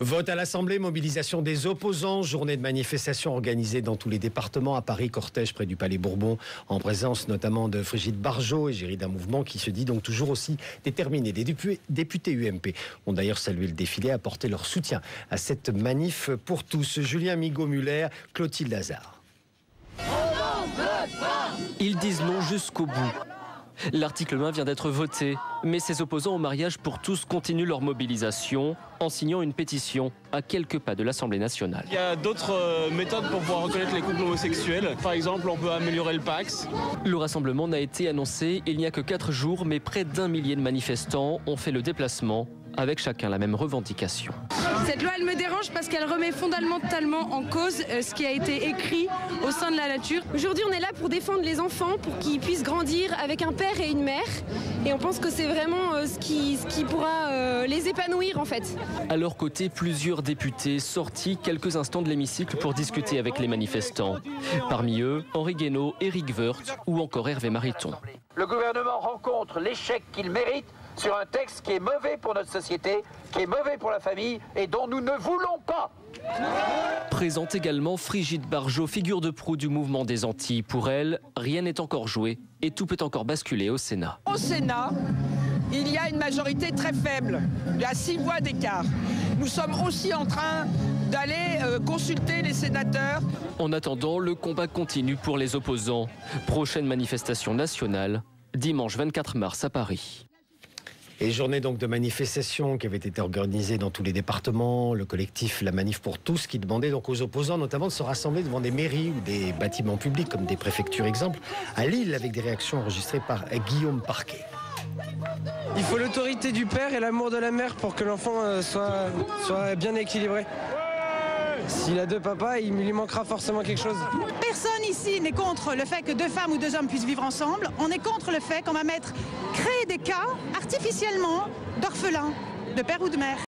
Vote à l'Assemblée, mobilisation des opposants, journée de manifestation organisée dans tous les départements. À Paris, cortège près du Palais Bourbon, en présence notamment de Brigitte Bardot, égérie d'un mouvement qui se dit donc toujours aussi déterminé. Des députés UMP ont d'ailleurs salué le défilé, apporté leur soutien à cette manif pour tous. Julien Migaud-Muller, Clotilde Lazare. Ils disent non jusqu'au bout. L'article 1 vient d'être voté, mais ses opposants au mariage pour tous continuent leur mobilisation en signant une pétition à quelques pas de l'Assemblée nationale. Il y a d'autres méthodes pour pouvoir reconnaître les couples homosexuels. Par exemple, on peut améliorer le Pacs. Le rassemblement n'a été annoncé il n'y a que 4 jours, mais près d'1 millier de manifestants ont fait le déplacement, avec chacun la même revendication. Cette loi, elle me dérange parce qu'elle remet fondamentalement en cause ce qui a été écrit au sein de la nature. Aujourd'hui, on est là pour défendre les enfants, pour qu'ils puissent grandir avec un père et une mère. Et on pense que c'est vraiment ce qui pourra les épanouir en fait. À leur côté, plusieurs députés sortis quelques instants de l'hémicycle pour discuter avec les manifestants. Parmi eux, Henri Guénaud, Éric Woerth ou encore Hervé Mariton. Le gouvernement rencontre l'échec qu'il mérite sur un texte qui est mauvais pour notre société, qui est mauvais pour la famille et dont nous ne voulons pas. Présente également Brigitte Bardot, figure de proue du mouvement des Antilles. Pour elle, rien n'est encore joué et tout peut encore basculer au Sénat. Au Sénat, il y a une majorité très faible, il y a 6 voix d'écart. Nous sommes aussi en train d'aller consulter les sénateurs. En attendant, le combat continue pour les opposants. Prochaine manifestation nationale, dimanche 24 mars à Paris. Et journée donc de manifestation qui avait été organisée dans tous les départements. Le collectif La Manif pour tous qui demandait donc aux opposants notamment de se rassembler devant des mairies ou des bâtiments publics comme des préfectures exemple à Lille avec des réactions enregistrées par Guillaume Parquet. Il faut l'autorité du père et l'amour de la mère pour que l'enfant soit bien équilibré. S'il a 2 papas, il lui manquera forcément quelque chose. Personne ici n'est contre le fait que 2 femmes ou 2 hommes puissent vivre ensemble. On est contre le fait qu'on va créer des cas artificiellement d'orphelins, de père ou de mère.